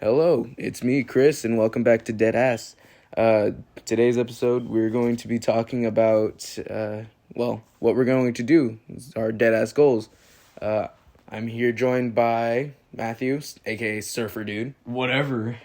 Hello, it's me, Chris, and welcome back to Deadass. Today's episode, we're going to be talking about, what we're going to do, our Deadass goals. I'm here joined by Mathew, aka Surfer Dude. Whatever.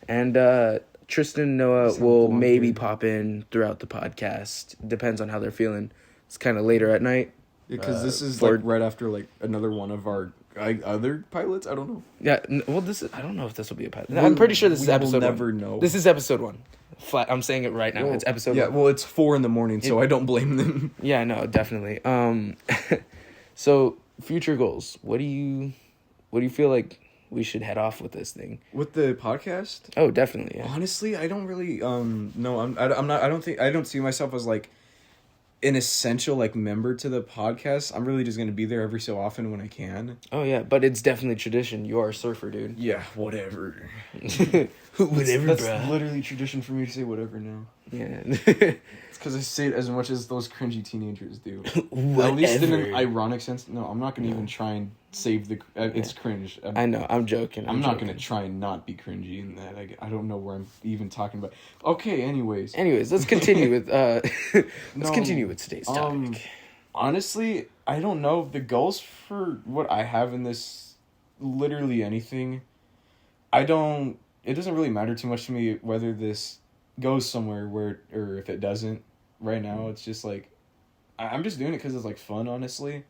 And Tristan, Noah will maybe pop in throughout the podcast. Depends on how they're feeling. It's kind of later at night. Because this is like right after like another one of our other pilots. I don't know. Yeah, this is. I don't know if this will be a pilot. I'm pretty sure this is episode 1. Never know. This is episode 1. Flat. I'm saying it right now. It's episode 1. Yeah, well, it's 4 a.m, so I don't blame them. Yeah, no, definitely. So future goals. What do you feel like we should head off with this thing? With the podcast? Oh, definitely. Yeah. Honestly, I don't really no. I'm not. I don't see myself as like an essential like member to the podcast. I'm really just gonna be there every so often when I can. Oh yeah, but it's definitely tradition. You are a surfer, dude. Yeah, whatever. Whatever, that's bruh. literally tradition for me to say whatever now. Yeah. It's because I say it as much as those cringy teenagers do. At least in an ironic sense. No, I'm not gonna even try and save the. It's cringe. I know. I'm joking. I'm not gonna try and not be cringy in that. I don't know where I'm even talking about. Okay. Anyways, let's continue with continue with today's topic. Honestly, I don't know the goals for what I have in this. Literally anything. It doesn't really matter too much to me whether this goes somewhere or if it doesn't. Right now, it's just like I'm just doing it because it's like fun. Honestly.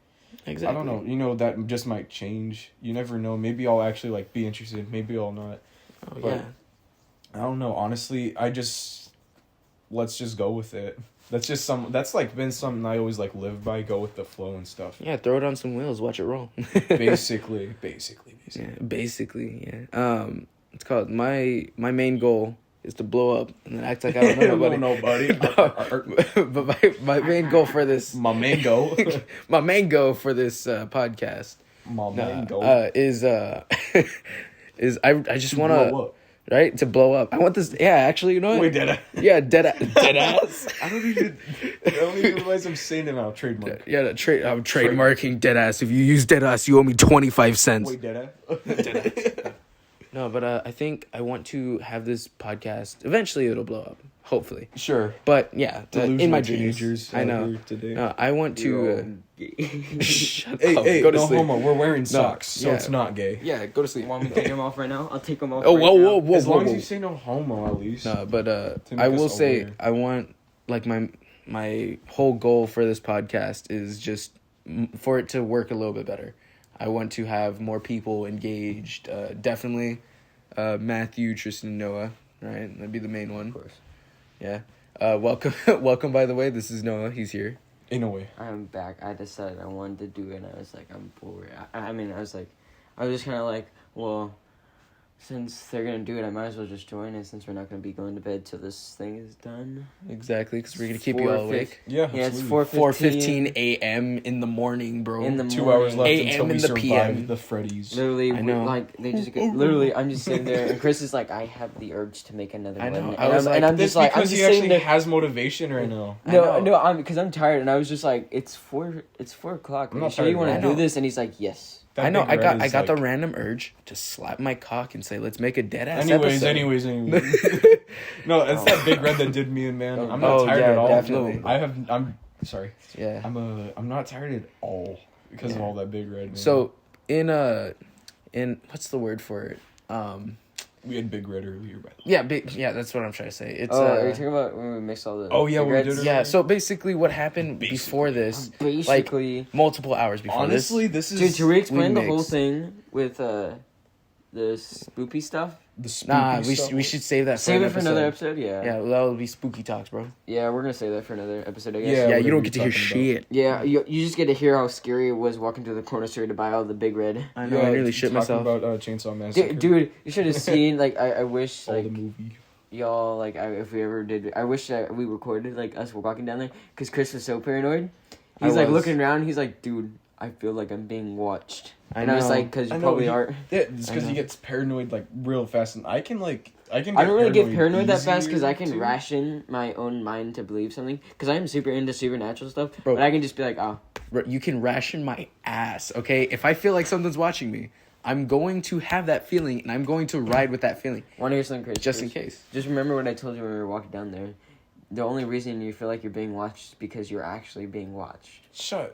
Exactly. I don't know. You know, that just might change. You never know. Maybe I'll actually like be interested. Maybe I'll not. Oh, but yeah. I don't know. Honestly, let's just go with it. That's like been something I always like live by. Go with the flow and stuff. Yeah, throw it on some wheels. Watch it roll. basically. Yeah, basically. Yeah. It's called my main goal is to blow up and then act like I don't know nobody. But my main goal for this my main goal for this podcast is I just want to right to blow up. I want this. Yeah, actually, you know what? Wait, Deadass. Yeah, Deadass. I don't even realize I'm saying it now. Trademark. Yeah, I'm trademarking Deadass. If you use Deadass, you owe me 25 cents. Wait, Deadass. Deadass. No, but I think I want to have this podcast. Eventually, it'll blow up. Hopefully. Sure. But yeah, in my teenagers. I know. Today. I want to. Shut up. Hey, go to no sleep. homo. We're wearing socks, so it's not gay. Yeah, go to sleep. Want me to take them off right now? I'll take them off. Oh, whoa. As long as you say no homo, at least. No, but I will say I want like my whole goal for this podcast is just for it to work a little bit better. I want to have more people engaged. Definitely, Mathew, Tristan, Noah. Right, that'd be the main one. Of course. Yeah. Welcome. By the way, this is Noah. He's here. In a way. I'm back. I decided I wanted to do it, and I was like, I'm bored. I was just kind of like, well, since they're going to do it, I might as well just join it since we're not going to be going to bed till this thing is done. Exactly, because we're going to keep you all awake. Yeah, it's 4:15 a.m. in the morning, bro. In the morning. 2 hours left AM until we in the survive PM. the Freddy's. Literally, I know. they just get, literally, I'm just sitting there, and Chris is like, I have the urge to make another I know. one. I'm This just because he actually has motivation right now. No, because I'm tired, and I was just like, it's 4 o'clock. I'm Are not you sure you tired, want I to know. do this? And he's like, yes. I know. I got the random urge to slap my cock and say, "Let's make a Deadass episode." Anyways. No, it's that Big Red that did me in, man. I'm not tired at all. Definitely. No, I'm sorry. Yeah. I'm not tired at all because of all that Big Red. Man. So in what's the word for it? We had Big Red earlier, by the way. Yeah, that's what I'm trying to say. It's are you talking about when we mixed all the? Oh, yeah, Big when we Reds? did it. yeah. So basically, what happened before this? Basically, like multiple hours before Honestly, this is dude, to re-explain the whole mixed. thing with the spoopy stuff. the spooky Nah, stuff. we should save that. Save for it for another episode. Yeah. Yeah, that'll be spooky talks, bro. Yeah, we're gonna save that for another episode. I guess. Yeah. Yeah, what you are don't we get to hear talking shit. Yeah, you just get to hear how scary it was walking to the corner store to buy all the Big Red. I know. I nearly shit talking myself. about Chainsaw Massacre. Dude, you should have seen. Like, I wish all like the movie. y'all like if we ever did. I wish that we recorded like us walking down there because Chris was so paranoid. He's like looking around. He's like, dude, I feel like I'm being watched. I was like, because you probably are. Yeah, it's because he gets paranoid like real fast, and I can get I don't really get paranoid that fast because easier, I can too. ration my own mind to believe something. Because I am super into supernatural stuff, Bro. but I can just be like, oh. You can ration my ass, okay? If I feel like something's watching me, I'm going to have that feeling, and I'm going to ride with that feeling. Want to hear something crazy? Just in case. Just remember what I told you when we were walking down there. The only reason you feel like you're being watched is because you're actually being watched.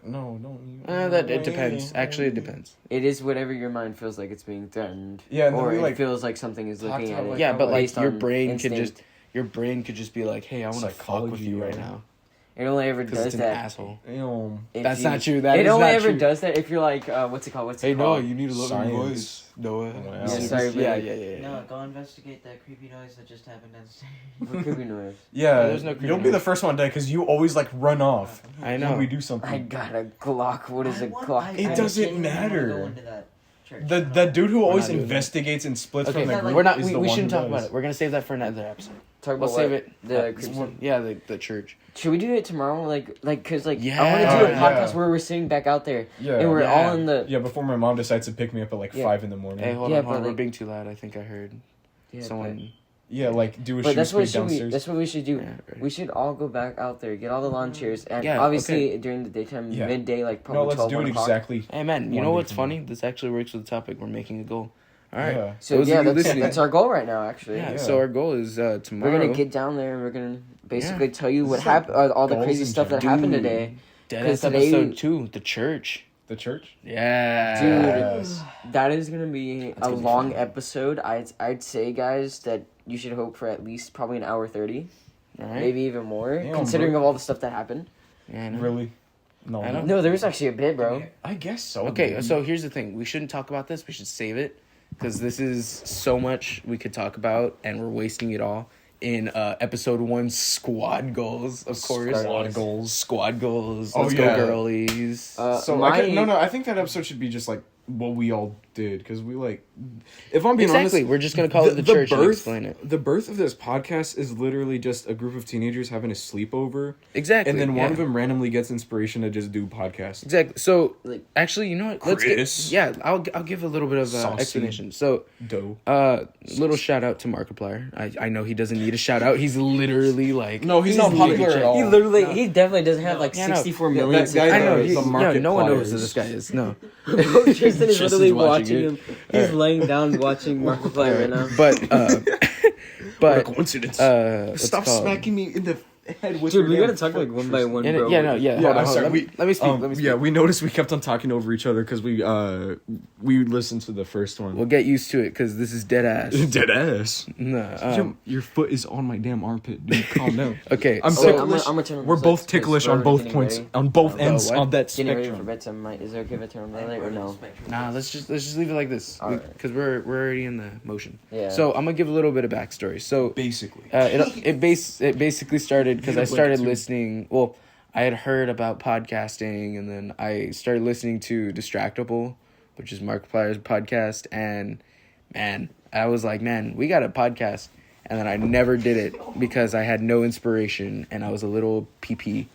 No, don't. It depends. Actually, it depends. It is whatever your mind feels like it's being threatened. Yeah, and or then we, it feels like something is looking at it. Yeah, but like based your on brain instinct. could just be like, hey, I want to fuck with you right now. It only ever Because does it's an that. asshole. That's not true. That it is only not ever true. does that if you're like, what's it called? Hey, Noah, you need to lower your Science. voice. Noah. Yeah, sorry, but Yeah. No, go investigate that creepy noise that just happened downstairs. What creepy noise? Yeah, there's no creepy you'll be noise. the first one, Dad, because you always like run off. I know. When we do something. I got a Glock. What is a Glock? It doesn't matter. Go into that church. The dude who always not doing that. investigates and splits Okay, from the group we're not. is We the one shouldn't who talk about does. it. We're gonna save that for another episode. Talk We'll about save what? it. The creepy stuff? Yeah, the church. Should we do it tomorrow? Like, cause like Yeah. I want to do a Yeah. podcast where we're sitting back out there Yeah. and we're Yeah. all in the. Yeah, before my mom decides to pick me up at like Yeah. 5 in the morning. Hey, hold Yeah, on. but We're like- being too loud. I think I heard Yeah, someone. Yeah, like do a But shoot that's what speed downstairs. that's what we should do. Yeah, right. We should all go back out there, get all the lawn chairs, and Yeah, obviously during the daytime, Yeah. midday, like No, probably let's 12, do 1 it o'clock. exactly. Hey man, you One know week what's from funny? This actually works with the topic. We're making a goal. All right. Yeah. So Those yeah, of you that's, listening- that's our goal right now. Actually, Yeah. Yeah. So our goal is tomorrow. we're gonna get down there and we're gonna basically tell you what happened, all the goals crazy in stuff that general. happened Dude. today. Deadass 'cause today- episode 2, the church. The church? Yeah. Dude, Yes. that is gonna be That's a gonna be long fun. episode. I'd say, guys, that you should hope for at least probably an hour 30, All right. maybe even more, Damn, considering bro. of all the stuff that happened. Yeah, I know. Really? No. I know. No, there was actually a bit, bro. I guess so. Okay, dude. so here's the thing. We shouldn't talk about this. We should save it because this is so much we could talk about, and we're wasting it all in episode 1 squad goals, of course. Squad goals. Squad goals. Oh, Let's yeah. go, girlies. So my- I think that episode should be just like what we all did because we like. If I'm being Exactly. honest, We're just gonna call it the church and birth, explain it. The birth of this podcast is literally just a group of teenagers having a sleepover, Exactly. and then one yeah. of them randomly gets inspiration to just do podcasts. Exactly. So, Like- actually, you know what? Chris. I'll give a little bit of Saucy. explanation. So, Dough. little shout out to Markiplier. I know he doesn't need a shout out. He's literally like No, he's not popular at all. He literally, he definitely doesn't have like Yeah, no. 64 Yeah, million. that guy- I know. the He, market no one knows who pliers. this guy is. No. Tristan is Tristan's literally watching watching it. him. He's laying down watching Markiplier right now. But What a but coincidence. what's Stop it called? smacking me in the head with Dude, your we gotta damn talk like foot, one by one, Yeah, bro. yeah, no, yeah. Yeah, hold on, I'm hold sorry. on. Let me speak. Let me speak. Yeah, we noticed we kept on talking over each other because we listened to the first one. We'll get used to it because this is dead ass. Dead ass. No. Your foot is on my damn armpit, dude. Calm down. Okay. I'm so ticklish. I'm gonna turn on We're the both lights 'cause ticklish we're on both getting points, ready. on both Oh, ends what? on that Getting ready for spectrum. bedtime. Is it okay if I turn on the light or no? Nah, let's just leave it like this Alright. because we're already in the motion. Yeah. So I'm gonna give a little bit of backstory. So Basically. it basically started because I Like started two. listening. Well, I had heard about podcasting, and then I started listening to Distractable, which is Markiplier's podcast, and man, I was like, man, we got a podcast, and then I never did it because I had no inspiration, and I was a little PP.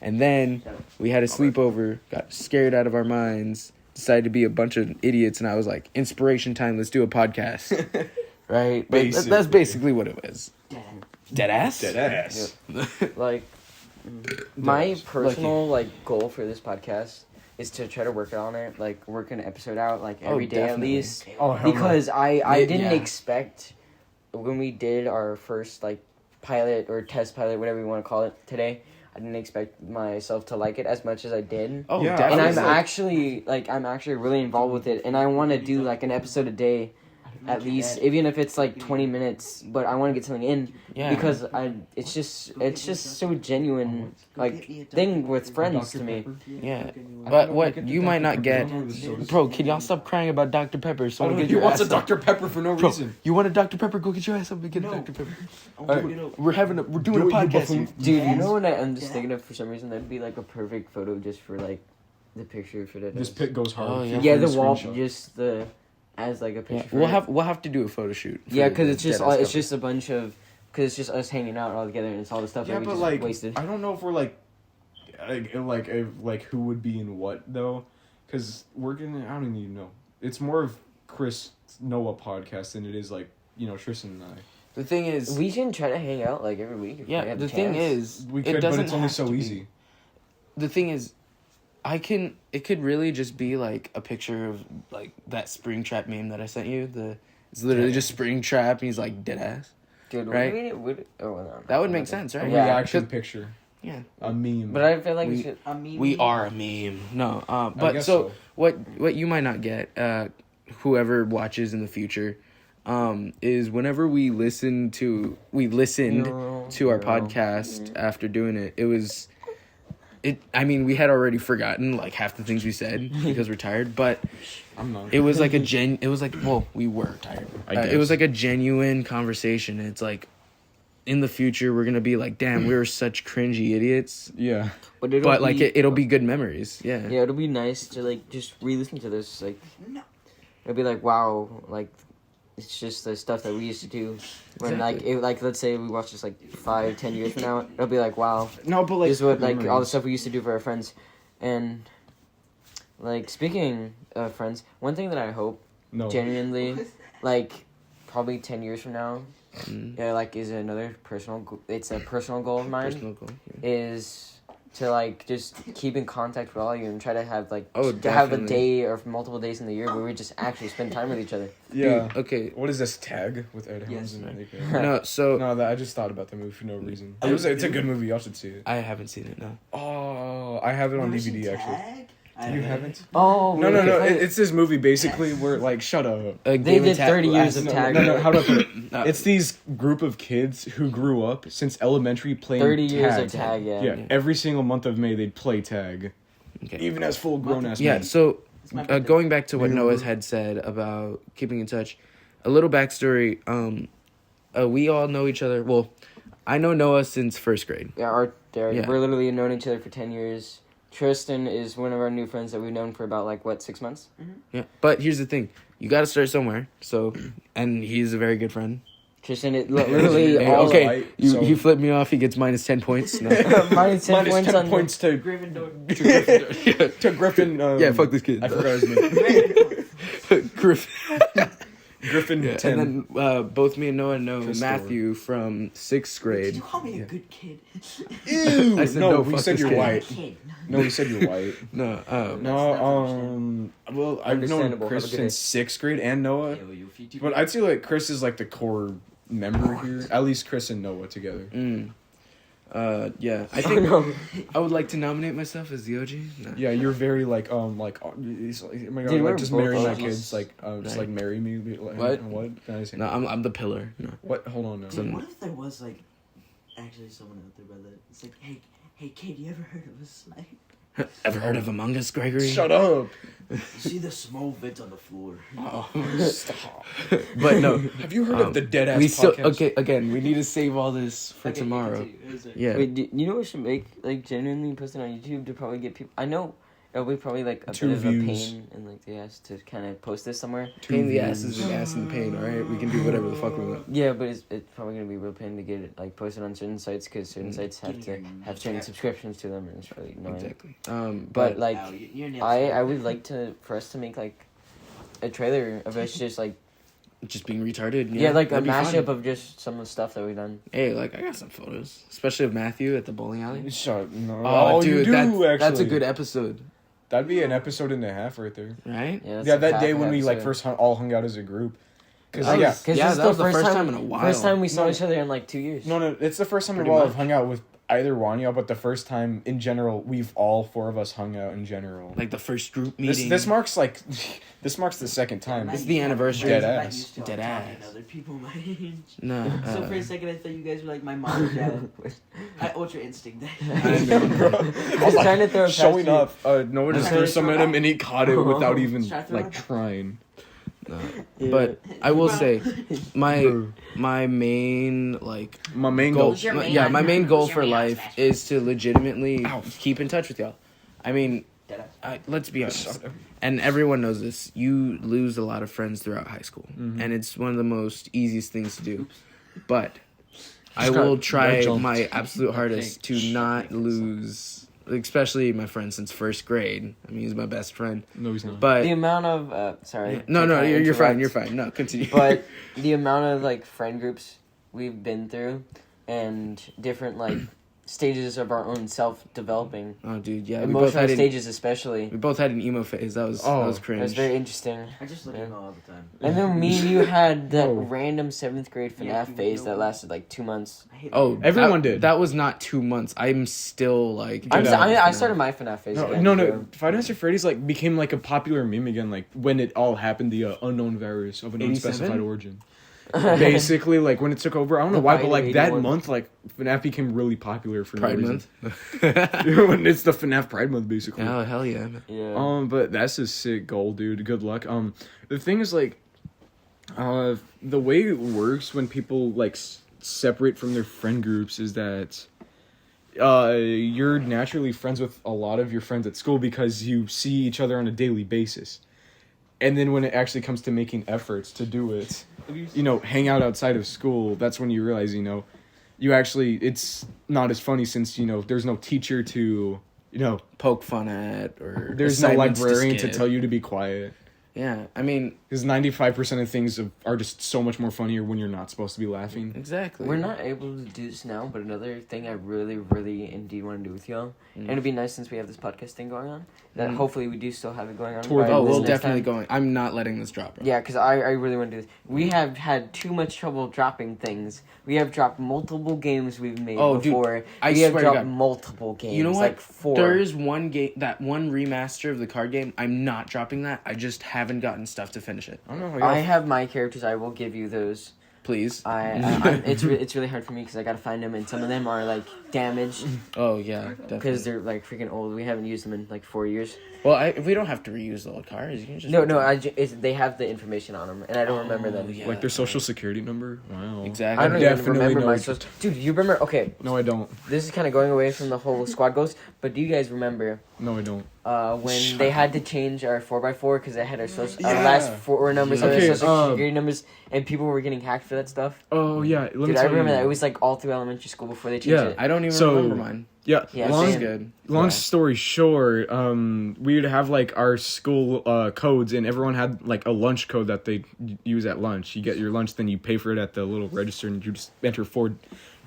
And then we had a sleepover, got scared out of our minds, decided to be a bunch of idiots, and I was like, inspiration time, let's do a podcast. Right? But that's Basically. basically what it was. Dead ass? Dead ass. Like, my personal goal for this podcast is to try to work on it, like work an episode out like every day at definitely. least. Oh, hell no. Because I didn't yeah. expect when we did our first like pilot or test pilot, whatever you want to call it today. I didn't expect myself to like it as much as I did. Oh, Yeah, definitely. And I was I'm actually really involved with it, and I want to do like an episode a day, at least, even if it's like 20 minutes. But I want to get something in Yeah. because it's just so genuine, like thing with friends to me. Yeah, but what you might not get, bro. Can y'all stop crying about Dr. Pepper? So get He your wants ass a up. Dr. Pepper for no Bro, reason. you want a Dr. Pepper? Go get your ass up and get a Dr. Pepper. Alright, we're doing Do a it, you podcast. buffoon. here. Dude, you know what I'm just thinking of for some reason? That'd be like a perfect photo just for like the picture for the. This pit goes hard. Oh, yeah. Yeah, the Screenshot. wall, just the as like a picture. Yeah, for we'll it. have to do a photo shoot. for Yeah, because the it's just Deadass it's cover. just a bunch of because it's just us hanging out all together and it's all the stuff Yeah, that we but just like, wasted. I don't know if we're like who would be in what though, because we're gonna. I don't even know. It's more of Chris Noah podcast than it is like Tristan and I. The thing is, We should try to hang out like every week. If we yeah. have The a thing chance. is, We it could, but doesn't it's only have so to be. easy. The thing is, It could really just be like a picture of like that Springtrap meme that I sent you. It's literally just Springtrap and he's like Deadass. Dude, right? That would make sense, right? A Yeah. reaction picture. Yeah. A meme. But I feel like we should. A meme. We are a meme. No, I but guess so what you might not get, whoever watches in the future, is whenever we listened to our podcast after doing it, we had already forgotten like half the things we said because we're tired, but I'm not. it was like we were tired. It was like a genuine conversation. It's like, in the future, we're gonna be like, damn, we were such cringy idiots. Yeah. But it'll be good memories. Yeah. Yeah, it'll be nice to like just re-listen to this. Like, it'll be like, wow, like it's just the stuff that we used to do. When let's say we watch this like 5-10 years from now, it'll be like, wow. No, but like this is what like all the stuff we used to do for our friends, and like speaking of friends, one thing that I hope genuinely, like probably 10 years from now. Yeah, like is another it's a personal goal of mine. Is to like just keep in contact with all of you and try to have like have a day or multiple days in the year where we just actually spend time with each other. Yeah. Dude, okay. What is this Tag with Ed Helms and I just thought about the movie for no reason. It's a good movie. Y'all should see it. I haven't seen it. No. Oh, I have it on DVD actually. You haven't? Oh no! It's this movie basically where like shut up. They did 30 years of Tag. No. How do I put it? It's these group of kids who grew up since elementary playing 30 tag. years of Tag. Yeah. Every single month of May they'd play Tag. Okay. Even as full grown ass. Yeah. Men. So going back to what Noah had said about keeping in touch, a little backstory. We all know each other. Well, I know Noah since first grade. We're literally known each other for 10 years. Tristan is one of our new friends that we've known for about 6 months. Mm-hmm. Yeah, but here's the thing: you got to start somewhere. So, and he's a very good friend. Tristan, literally, he flipped me off. He gets minus 10 points. No. minus 10 points to Gryffindor. to Griffin. Yeah, fuck this kid. I forgot his name. Griffin. Griffin 10. And then both me and Noah know Mathew from 6th grade. Did you call me a good kid? Ew! I said, no, fuck we said this you're kid. white. No, we said you're white. No, well, I've known Chris since 6th grade and Noah. But I'd say like Chris is like the core member here. At least Chris and Noah together. Yeah, I think I would like to nominate myself as the OG. No. Yeah, you're very like oh my god, like just marry my kids, like just like marry me. Like, what? Can I say? No, I'm the pillar. No. What? Hold on, no. Dude, what if there was like actually someone out there by that? It's like, hey kid, you ever heard of a snipe? Ever heard of Among Us, Gregory? Shut up. You see the small vent on the floor. Oh, stop. But no. Have you heard of the Deadass podcast? Okay, again, we need to save all this for tomorrow. Yeah. Wait, you know what we should make? Like, genuinely post it on YouTube to probably get people... I know it'll be probably like a bit of a pain in like the ass to kind of post this somewhere. Pain in the ass is an ass in the pain, alright? We can do whatever the fuck we want. Yeah, but it's probably going to be a real pain to get it like posted on certain sites because certain sites have to have certain subscriptions to them and it's really annoying. Exactly. But like, I would like for us to make like a trailer of us just like just being retarded. Yeah, like a mashup of just some of the stuff that we've done. Hey, like I got some photos, especially of Mathew at the bowling alley. No. Oh, dude, actually. That's a good episode. That'd be an episode and a half right there. Right? Yeah, that day when we like first all hung out as a group. Because that was the first time in a while. First time we saw each other in like 2 years. No, it's the first time in a while I've hung out with either Wanya, but the first time in general we've all four of us hung out in general. Like the first group meeting. This marks the second time. It's the anniversary. Deadass. Other people my age. No. So for a second I thought you guys were like my mom and dad. I Ultra Instinct. I know, bro. I was trying to throw a showing up. Noah just threw some at him and he caught it without even like trying. But I will say, my main goal. My main goal for life is to legitimately keep in touch with y'all. I mean, let's be honest, and everyone knows this. You lose a lot of friends throughout high school, and it's one of the most easiest things to do. But I will try my absolute hardest to not lose. Especially my friend since first grade. I mean, he's my best friend. No, he's not. But the amount of sorry. No, you're fine. You're fine. No, continue. But the amount of like friend groups we've been through, and different like stages of our own self-developing. Oh, dude, yeah. Emotional stages especially. We both had an emo phase. That was cringe. That was very interesting. I just look emo all the time. And then me and you had that random 7th grade FNAF phase that lasted like 2 months. Everyone did. That was not 2 months. I'm still like... I started my FNAF phase again. No. Five Nights at Freddy's like became like a popular meme again, like when it all happened, the unknown virus of an unspecified origin. Basically, like when it took over, I don't know why, but like that month, like FNAF became really popular for Pride no Month. When it's the FNAF Pride Month, basically. Oh, hell yeah. Yeah. But that's a sick goal, dude. Good luck. The thing is like, the way it works when people like separate from their friend groups is that, you're naturally friends with a lot of your friends at school because you see each other on a daily basis. And then when it actually comes to making efforts to do it, hang out outside of school, that's when you realize, it's not as funny since, there's no teacher to, poke fun at, or there's no librarian to tell you to be quiet. Yeah, I mean... Because 95% of things are just so much more funnier when you're not supposed to be laughing. Exactly. We're not able to do this now, but another thing I really, really indeed want to do with y'all, and it'd be nice since we have this podcast thing going on, that hopefully we do still have it going on. We'll definitely going. I'm not letting this drop, bro. Yeah, because I really want to do this. We have had too much trouble dropping things. We have dropped multiple games we've made before. Dude, we have dropped multiple games. You know what? Like 4. There is one game, that one remaster of the card game. I'm not dropping that. I just haven't gotten stuff to finish it. I don't know. I have my characters. I will give you those. Please. It's really hard for me because I gotta find them, and some of them are like damaged. Oh yeah, definitely. Because they're like freaking old. We haven't used them in like 4 years. Well, we don't have to reuse the old cards. You can just they have the information on them, and I don't remember them. Yeah. Like their social security number? Wow. Exactly. I don't even remember my social... Dude, you remember... Okay. No, I don't. This is kind of going away from the whole squad goals, but do you guys remember... No, I don't. When they had to change our 4x4 because they had our last 4 numbers, our social security numbers, and people were getting hacked for that stuff? Oh, yeah. Dude, I remember that. It was like all through elementary school before they changed it. I don't even remember mine. Yeah, good. Long story short, we would have like our school codes, and everyone had like a lunch code that they use at lunch. You get your lunch, then you pay for it at the little register, and you just enter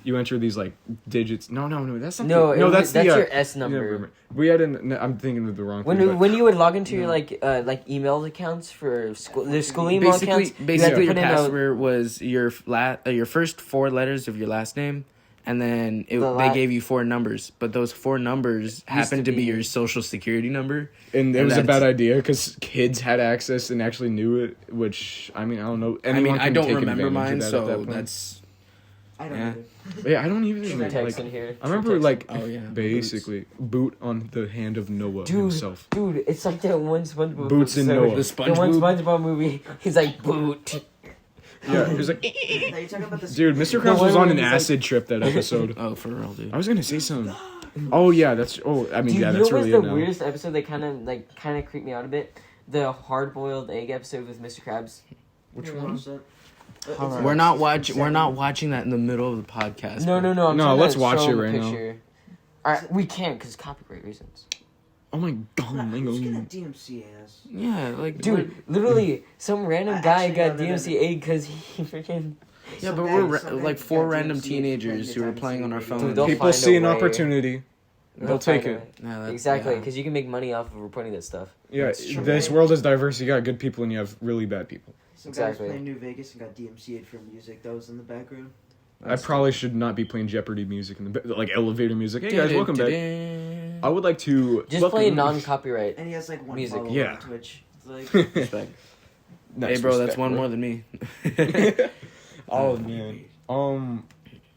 you enter these like digits. No, that's not. That's your S number. We had I'm thinking of the wrong. When you would log into your like email accounts for school, the school email accounts. Basically, your password was your first 4 letters of your last name. And then they gave you 4 numbers, but those 4 numbers happened to be your social security number. And it was a bad idea because kids had access and actually knew it, which, I don't know. I don't remember mine, so that's... I don't know. Yeah, I don't even... I remember, basically, boot on the hand of Noah himself. Dude, it's like that one SpongeBob Boots in Noah. The one SpongeBob movie, he's like, boot. Yeah, he was like... Dude, Mr. Krabs was on an acid trip that episode. Oh, for real, dude. I was gonna say something. Oh, yeah, that's... Oh, I mean, dude, that's really it now. The weirdest episode that kind of creeped me out a bit? The hard-boiled egg episode with Mr. Krabs. Which one? We're not watching that in the middle of the podcast. No, let's watch it right now. All right, we can't because copyright reasons. Oh my god, who's gonna DMCA us? Yeah, like... Dude, literally, some random guy got DMCA because he freaking... Yeah, but we're like 4 random teenagers who are playing on our phone. People see an opportunity. They'll take it. Exactly, because you can make money off of reporting that stuff. Yeah, this world is diverse. You got good people and you have really bad people. Some guy was playing New Vegas and got DMCA'd for music that was in the background. I probably should not be playing Jeopardy music in the like elevator music. Hey guys, welcome back. I would like to just play non-copyright. And he has like 1 music. follower on Twitch. It's like respect. Hey bro, that's one more than me. Oh man.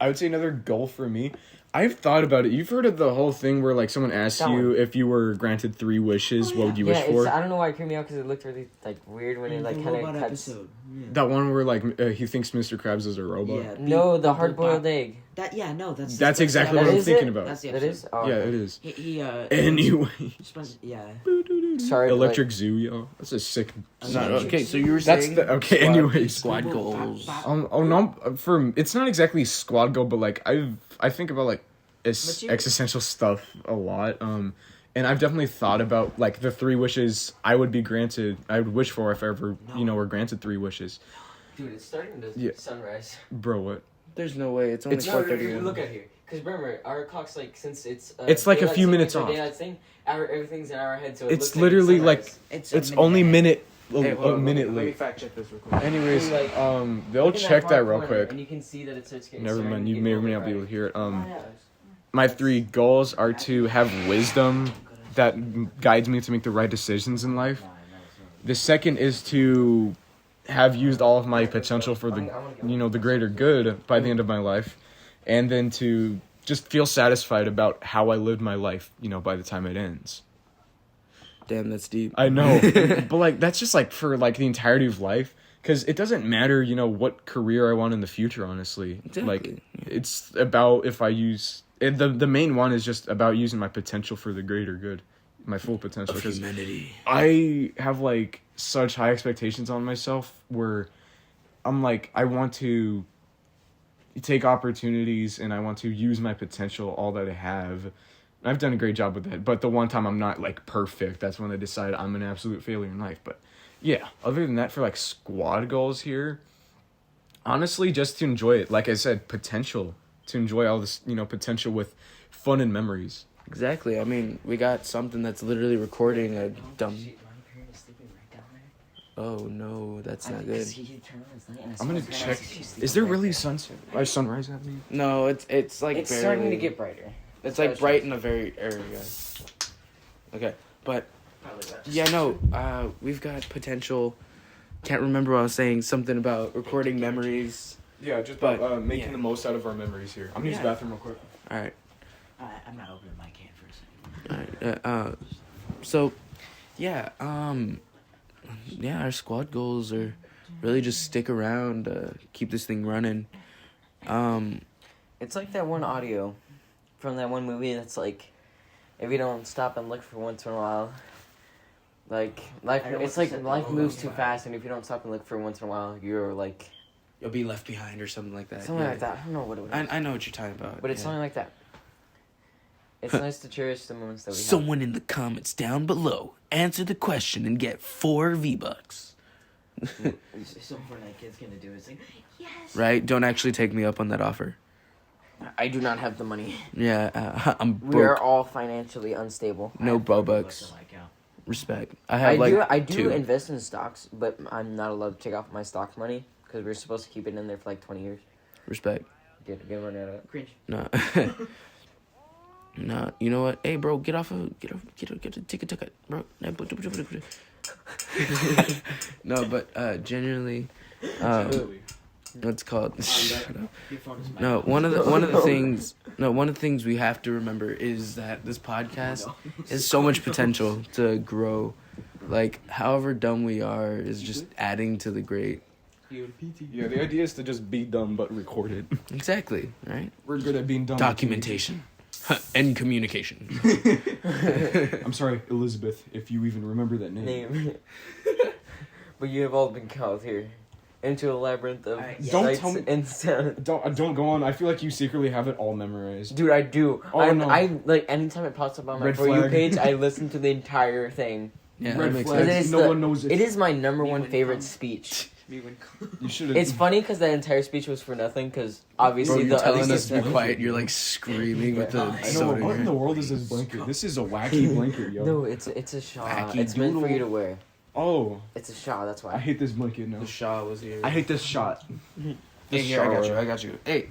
I would say another goal for me. I've thought about it. You've heard of the whole thing where like someone asks you if you were granted 3 wishes, what would you wish for? I don't know why it creeped me out because it looked really like weird when it like kind of cuts. Yeah. That one where like he thinks Mr. Krabs is a robot. Yeah, no, the hard-boiled egg. That's exactly what I'm thinking about. That's the episode. That is? Oh, yeah, it is. Anyway. Sorry. Electric Zoo, yo. That's a sick... Okay, so you were saying... anyways. Squad goals. It's not exactly squad goal, but like I think about like existential stuff a lot. And I've definitely thought about like the 3 wishes I would wish for if I ever, were granted 3 wishes. Dude, it's starting to sunrise. Bro, what? There's no way. It's only 4:30. Look at here. Because remember, our clock's like, since it's... it's like a few minutes off. Thing, everything's in our head, so it's literally like... It's only minute... Hey, minute let me late. fact check this real quick. Anyways, Like, they'll check that real quick. And you can see that it starts getting... Never mind, you may or may not be able to hear it. My 3 goals are to have wisdom that guides me to make the right decisions in life. The second is to have used all of my potential for the, the greater good by the end of my life. And then to just feel satisfied about how I lived my life, by the time it ends. Damn, that's deep. I know. But, like, that's just, like, for, like, the entirety of life. Because it doesn't matter, what career I want in the future, honestly. Exactly. Like, it's about if I use... The main one is just about using my potential for the greater good. My full potential. Of humanity. I have, like, such high expectations on myself where I'm, like, I want to take opportunities and I want to use my potential, all that I have. I've done a great job with that. But the one time I'm not, like, perfect, that's when I decide I'm an absolute failure in life. But, yeah, other than that, for, like, squad goals here, honestly, just to enjoy it. Like I said, potential. To enjoy all this, potential with fun and memories. Exactly. I mean, we got something that's literally recording a dumb... Oh, no, that's not good. I'm gonna check. Is there really sunrise happening? No, it's like It's barely... starting to get brighter. It's like bright in a very area. Okay, but... Yeah, no, we've got potential. Can't remember what I was saying. Something about recording memories. Yeah, just making the most out of our memories here. I'm gonna use the bathroom real quick. All right. I'm not opening my can for a second. All right. So, yeah. Yeah, our squad goals are really just stick around, keep this thing running. It's like that one audio from that one movie that's like, if you don't stop and look for once in a while, like life moves too fast, and if you don't stop and look for once in a while, you're like... You'll be left behind or something like that. Something like that. I don't know what it was. I know what you're talking about. But it's something like that. It's nice to cherish the moments that we have. Someone in the comments down below, answer the question and get 4 V-Bucks. So Fortnite kid's gonna do is like, yes. Right? Don't actually take me up on that offer. I do not have the money. Yeah, I'm broke. We are all financially unstable. No Bobucks. Respect. I do 2 invest in stocks, but I'm not allowed to take off my stock money because we're supposed to keep it in there for like 20 years. Respect. Get money out of it. Cringe. No. No, you know what? Hey, bro, get a ticket, bro. No, but genuinely, what's called? Shut up. No, one of the things we have to remember is that this podcast has so much potential to grow. Like, however dumb we are is just adding to the great. Yeah, the idea is to just be dumb but record it. Exactly, right? We're good at being dumb. Documentation. And communication. I'm sorry, Elizabeth, if you even remember that name. But you have all been called here into a labyrinth of Don't tell me. and sound. Don't go on. I feel like you secretly have it all memorized. Dude, I do. Oh, no. I like anytime it pops up on my Red For You flag. page, I listen to the entire thing. Yeah, Red that makes flag. sense. No one knows it. It is my number Me one when favorite come. speech. You should have. It's funny because that entire speech was for nothing. Because obviously, Bro, you're telling us to be the quiet. You're like screaming with the I know, soda. what in the world is this blanket? This is a wacky blanket, yo. No, it's a shawl. Wacky It's meant for doodle. you to wear. Oh, It's a shawl. That's I why. hate this blanket now. The Shaw was here. I hate this shot. Hey, This here, I shower. got you. Hey.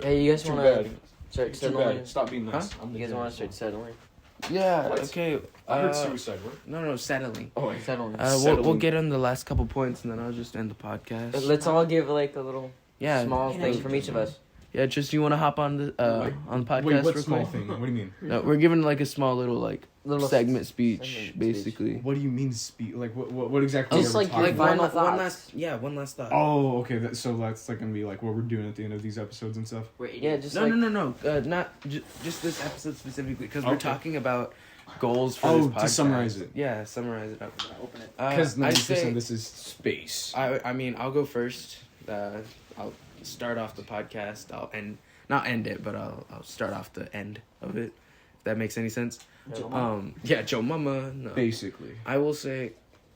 Hey, you guys Too want bad. to start Too settling? bad. Stop being nice. Huh? I'm the You guys king. want to start settling? Yeah. What? Okay. I heard suicide. What? No, settling. Oh, Settling. We'll Settling. get on the last couple points and then I'll just end the podcast. Let's all give like a little small Can I thing just- from each of us. Yeah, just you want to hop on the podcast? Wait, what real small quick? thing? What do you mean? No, we're giving like a small little Little segment speech, segment speech. basically. What do you mean speak? Like what exactly? Just are we like talking your about? final thoughts. one last thought. Oh, okay. So that's like gonna be like what we're doing at the end of these episodes and stuff. Yeah, just No, like no. Not just this episode specifically because we're Okay. talking about goals for Oh, this podcast. to summarize it. Yeah, summarize it up. Open it. Because I'd 90% say of this is space. I mean I'll go first. I'll start off the podcast. Not end it, but I'll start off the end of it. If that makes any sense. Yeah, Joe Mama. No. Basically. I will say,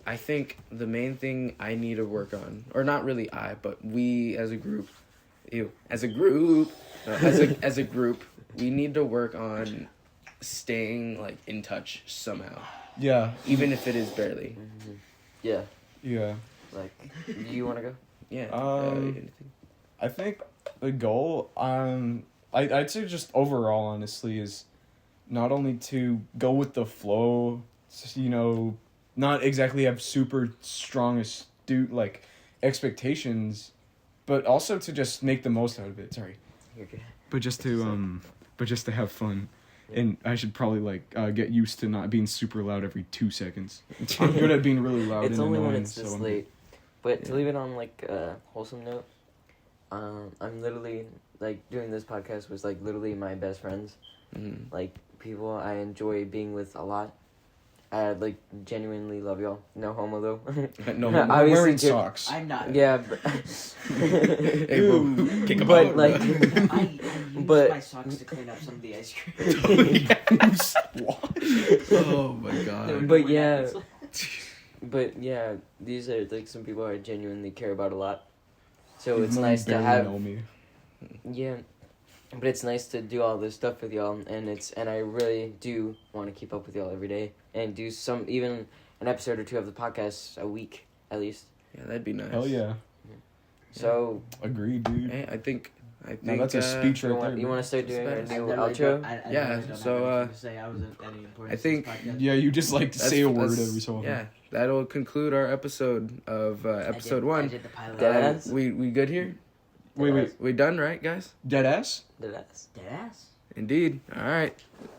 I think the main thing I need to work on, or not really I, but we as a group, as a group, we need to work on staying like in touch somehow. Yeah. Even if it is barely. Mm-hmm. Yeah. Yeah. Like, do you want to go? Yeah. Anything? I think the goal, I'd say just overall, honestly, is not only to go with the flow, you know, not exactly have super strong expectations, but also to just make the most out of it. Sorry. You're good. But just to have fun. And I should probably get used to not being super loud every 2 seconds. I'm good at being really loud. It's and only annoying, when it's this late. But to leave it on like a wholesome note, I'm literally doing this podcast was literally my best friends, people I enjoy being with a lot. I genuinely love y'all. No homo though. No, I'm wearing socks. I'm not. Yeah, Hey, bro, kick 'em but out. like, I use but my socks to clean up some of the ice cream. Oh my god. But yeah, these are some people I genuinely care about a lot. So it's nice to have. Know me. Yeah, but it's nice to do all this stuff with y'all, and I really do want to keep up with y'all every day and do even an episode or two of the podcast a week at least. Yeah, that'd be nice. Hell yeah. So Agreed, dude. Hey, I think. Now that's a speech right there. You want to start doing a That's new I outro? Yeah, so, say I wasn't any importance I think- to this podcast. Yeah, you just like to say a word that's- every so often. Yeah, that'll conclude our episode of episode I 1. did the pilot. Deadass? We good here? Wait. We done, right, guys? Deadass? Deadass. Deadass? Indeed. All right.